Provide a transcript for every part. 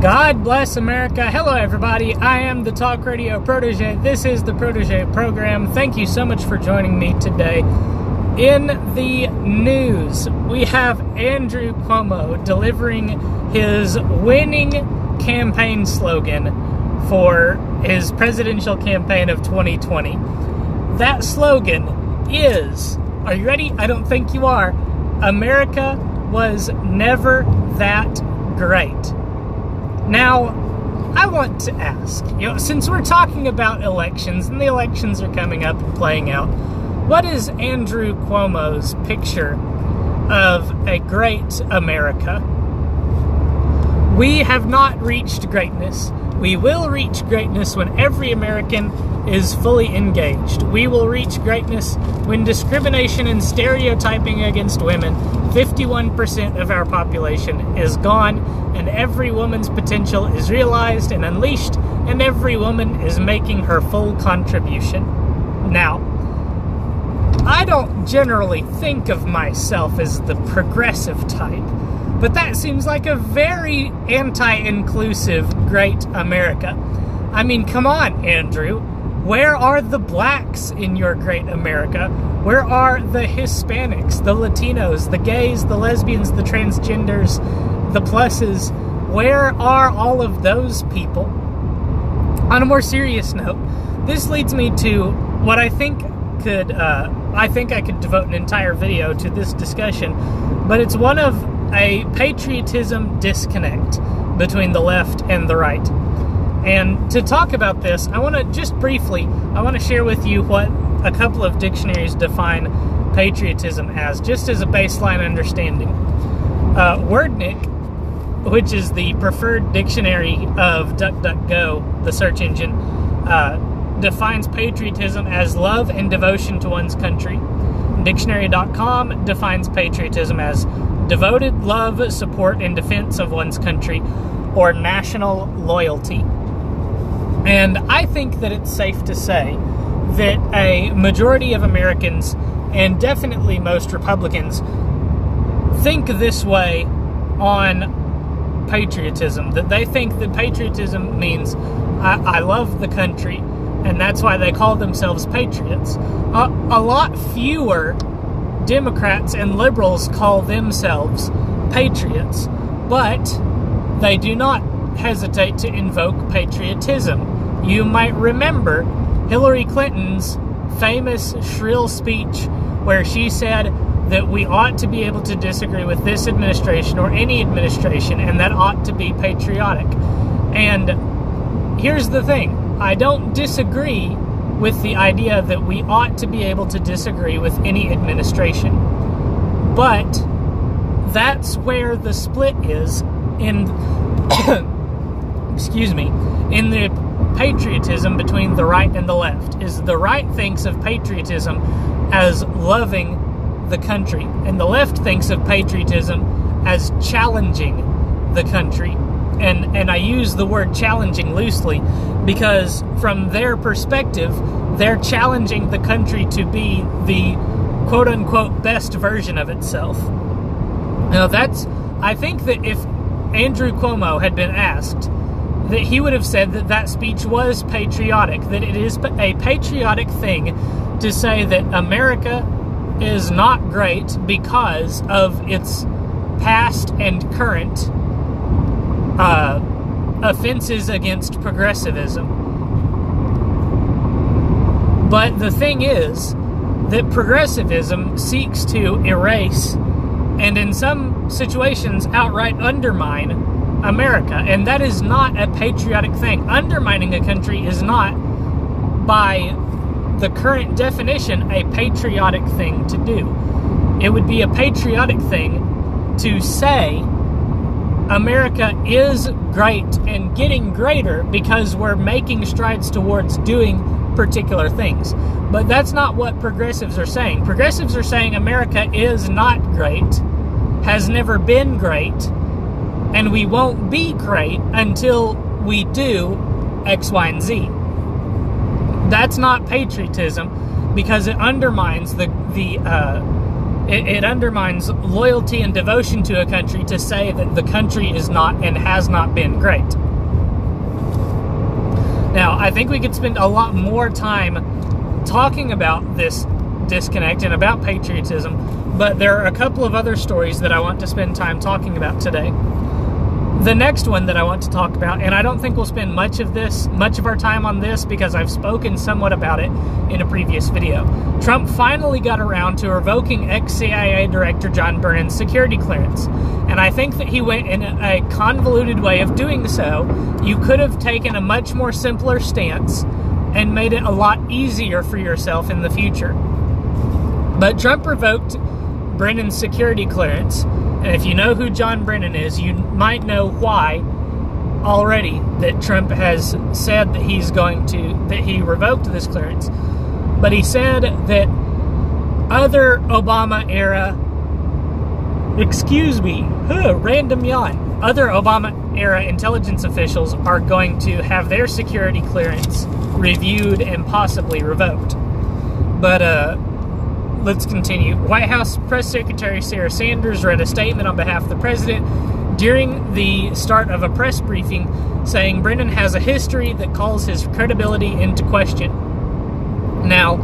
God bless America. Hello, everybody. I am the Talk Radio Protege. This is the Protege program. Thank you so much for joining me today. In the news, we have Andrew Cuomo delivering his winning campaign slogan for his presidential campaign of 2020. That slogan is, are you ready? I don't think you are. America was never that great. Now, I want to ask, since we're talking about elections, and the elections are coming up and playing out, what is Andrew Cuomo's picture of a great America? We have not reached greatness. We will reach greatness when every American is fully engaged. We will reach greatness when discrimination and stereotyping against women, 51% of our population, is gone, and every woman's potential is realized and unleashed, and every woman is making her full contribution. Now, I don't generally think of myself as the progressive type, but that seems like a very anti-inclusive great America. I mean, come on, Andrew. Where are the blacks in your great America? Where are the Hispanics, the Latinos, the gays, the lesbians, the transgenders, the pluses? Where are all of those people? On a more serious note, this leads me to what I think I could devote an entire video to this discussion, but it's one of a patriotism disconnect between the left and the right. And to talk about this, I want to share with you what a couple of dictionaries define patriotism as, just as a baseline understanding. Wordnik, which is the preferred dictionary of DuckDuckGo, the search engine, defines patriotism as love and devotion to one's country. Dictionary.com defines patriotism as devoted love, support, and defense of one's country, or national loyalty. And I think that it's safe to say that a majority of Americans, and definitely most Republicans, think this way on patriotism. That they think that patriotism means I love the country, and that's why they call themselves patriots. A lot fewer Democrats and liberals call themselves patriots, but they do not hesitate to invoke patriotism. You might remember Hillary Clinton's famous shrill speech where she said that we ought to be able to disagree with this administration or any administration, and that ought to be patriotic. And here's the thing. I don't disagree with the idea that we ought to be able to disagree with any administration. But that's where the split is in in the patriotism between the right and the left. Is the right thinks of patriotism as loving the country, and the left thinks of patriotism as challenging the country. And I use the word challenging loosely because from their perspective, they're challenging the country to be the quote-unquote best version of itself. Now I think that if Andrew Cuomo had been asked, that he would have said that that speech was patriotic, that it is a patriotic thing to say that America is not great because of its past and current offenses against progressivism. But the thing is that progressivism seeks to erase and in some situations outright undermine America, and that is not a patriotic thing. Undermining a country is not, by the current definition, a patriotic thing to do. It would be a patriotic thing to say America is great and getting greater because we're making strides towards doing particular things. But that's not what progressives are saying. Progressives are saying America is not great, has never been great, and we won't be great until we do X, Y, and Z. That's not patriotism because it undermines the It undermines loyalty and devotion to a country to say that the country is not and has not been great. Now, I think we could spend a lot more time talking about this disconnect and about patriotism, but there are a couple of other stories that I want to spend time talking about today. The next one that I want to talk about, and I don't think we'll spend much of our time on this because I've spoken somewhat about it in a previous video. Trump finally got around to revoking ex-CIA Director John Brennan's security clearance. And I think that he went in a convoluted way of doing so. You could have taken a much more simpler stance and made it a lot easier for yourself in the future. But Trump revoked Brennan's security clearance. And if you know who John Brennan is, you might know why already that Trump has said that he revoked this clearance. But he said that other Obama-era, random yawn, other Obama-era intelligence officials are going to have their security clearance reviewed and possibly revoked. But, let's continue. White House Press Secretary Sarah Sanders read a statement on behalf of the president during the start of a press briefing saying Brennan has a history that calls his credibility into question. Now,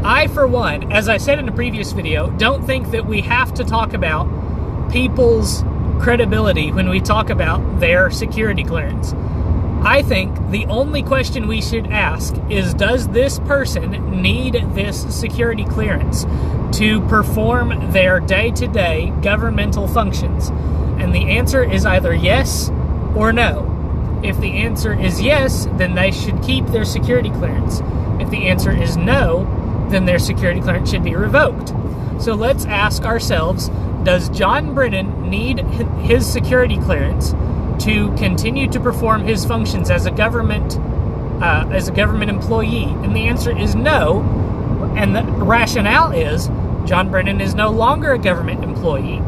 I, for one, as I said in a previous video, don't think that we have to talk about people's credibility when we talk about their security clearance. I think the only question we should ask is, does this person need this security clearance to perform their day-to-day governmental functions? And the answer is either yes or no. If the answer is yes, then they should keep their security clearance. If the answer is no, then their security clearance should be revoked. So let's ask ourselves, does John Brennan need his security clearance to continue to perform his functions as a government employee? And the answer is no. And the rationale is John Brennan is no longer a government employee.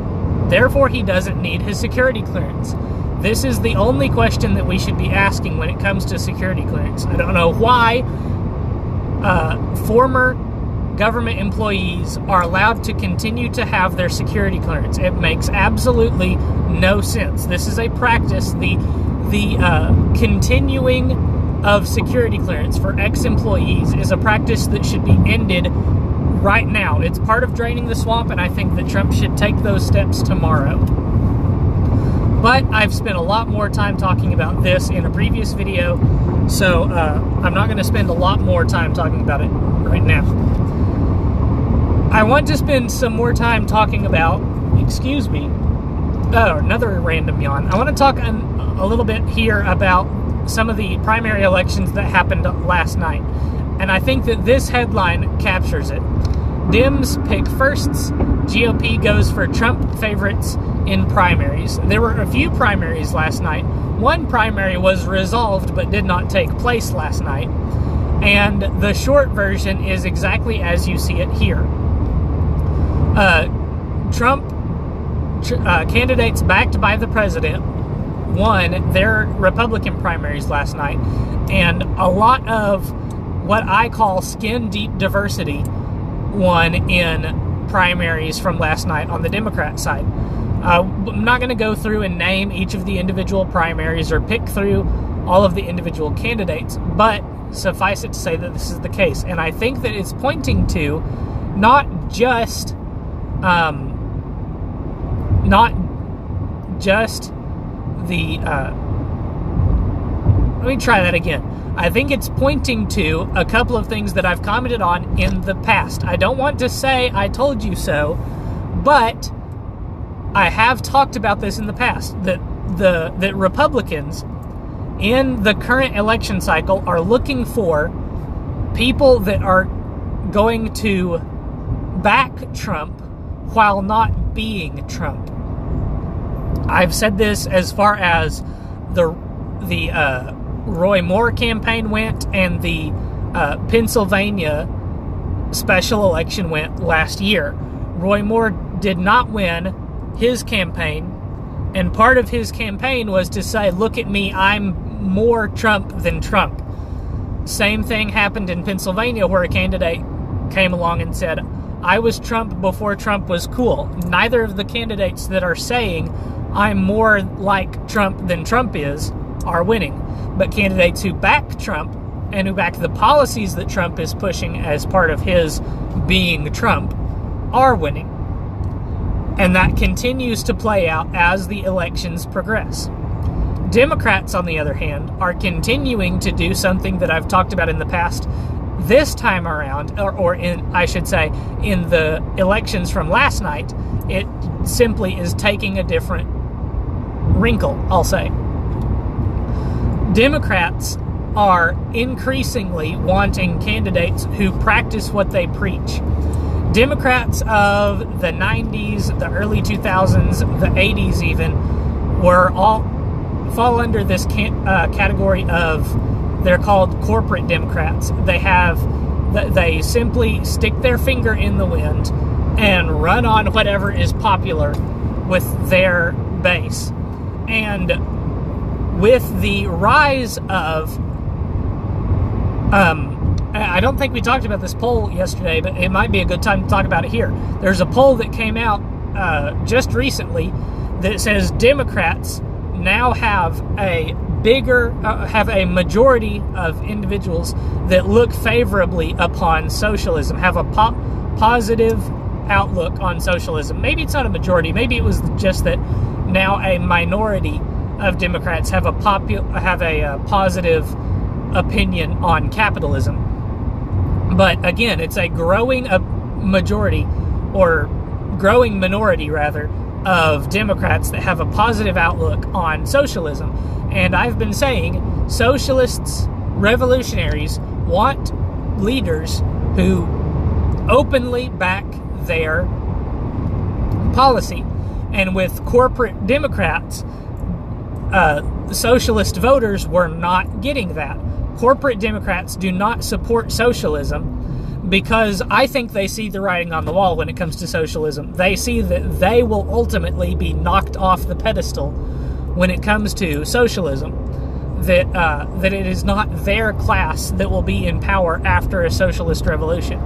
Therefore, he doesn't need his security clearance. This is the only question that we should be asking when it comes to security clearance. I don't know why former government employees are allowed to continue to have their security clearance. It makes absolutely no sense. This is a practice. The continuing of security clearance for ex-employees is a practice that should be ended right now. It's part of draining the swamp, and I think that Trump should take those steps tomorrow. But I've spent a lot more time talking about this in a previous video, so I'm not going to spend a lot more time talking about it right now. I want to spend some more time talking about, another random yawn. I want to talk a little bit here about some of the primary elections that happened last night. And I think that this headline captures it. Dems pick firsts, GOP goes for Trump favorites in primaries. There were a few primaries last night. One primary was resolved but did not take place last night. And the short version is exactly as you see it here. Trump candidates backed by the president won their Republican primaries last night, and a lot of what I call skin-deep diversity won in primaries from last night on the Democrat side. I'm not going to go through and name each of the individual primaries or pick through all of the individual candidates, but suffice it to say that this is the case. And I think that it's pointing to not just the let me try that again. I think it's pointing to a couple of things that I've commented on in the past. I don't want to say I told you so, but I have talked about this in the past, that Republicans in the current election cycle are looking for people that are going to back Trump while not being Trump. I've said this as far as the Roy Moore campaign went and the Pennsylvania special election went last year. Roy Moore did not win his campaign, and part of his campaign was to say, look at me, I'm more Trump than Trump. Same thing happened in Pennsylvania, where a candidate came along and said, I was Trump before Trump was cool. Neither of the candidates that are saying I'm more like Trump than Trump is are winning. But candidates who back Trump and who back the policies that Trump is pushing as part of his being Trump are winning. And that continues to play out as the elections progress. Democrats, on the other hand, are continuing to do something that I've talked about in the past. This time around, I should say, in the elections from last night, it simply is taking a different wrinkle, I'll say. Democrats are increasingly wanting candidates who practice what they preach. Democrats of the 90s, the early 2000s, the 80s even, fall under this category of, they're called corporate Democrats. They simply stick their finger in the wind and run on whatever is popular with their base. And with the rise of, I don't think we talked about this poll yesterday, but it might be a good time to talk about it here. There's a poll that came out just recently that says Democrats now have a majority of individuals that look favorably upon socialism, have a positive outlook on socialism. Maybe it's not a majority. Maybe it was just that now a minority of Democrats have a positive opinion on capitalism. But again, it's a growing minority rather, of Democrats that have a positive outlook on socialism. And I've been saying socialists, revolutionaries want leaders who openly back their policy. And with corporate Democrats, socialist voters were not getting that. Corporate Democrats do not support socialism because I think they see the writing on the wall when it comes to socialism. They see that they will ultimately be knocked off the pedestal when it comes to socialism, that it is not their class that will be in power after a socialist revolution.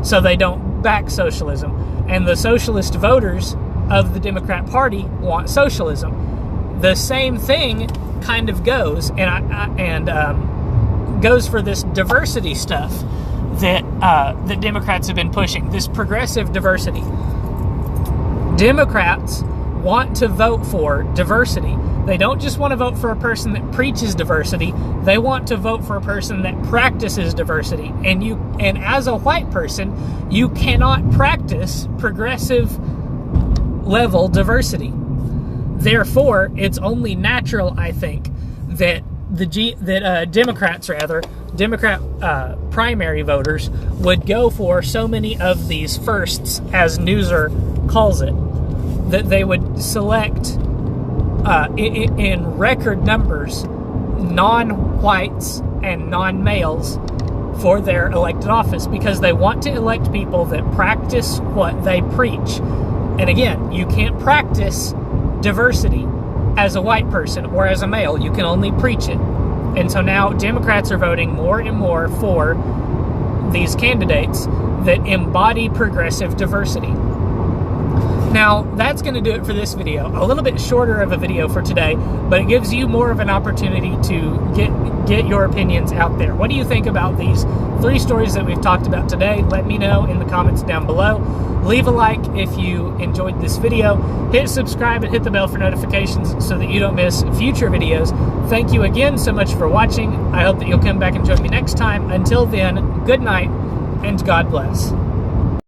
So they don't back socialism. And the socialist voters of the Democrat Party want socialism. The same thing kind of goes, goes for this diversity stuff that Democrats have been pushing, this progressive diversity. Democrats want to vote for diversity. They don't just want to vote for a person that preaches diversity. They want to vote for a person that practices diversity. And as a white person, you cannot practice progressive level diversity. Therefore, it's only natural, I think, that Democrat primary voters would go for so many of these firsts, as Newser calls it, that they would select in record numbers non-whites and non-males for their elected office, because they want to elect people that practice what they preach. And again, you can't practice diversity as a white person or as a male. You can only preach it. And so now Democrats are voting more and more for these candidates that embody progressive diversity. Now, that's going to do it for this video. A little bit shorter of a video for today, but it gives you more of an opportunity to get your opinions out there. What do you think about these 3 stories that we've talked about today? Let me know in the comments down below. Leave a like if you enjoyed this video. Hit subscribe and hit the bell for notifications so that you don't miss future videos. Thank you again so much for watching. I hope that you'll come back and join me next time. Until then, good night and God bless.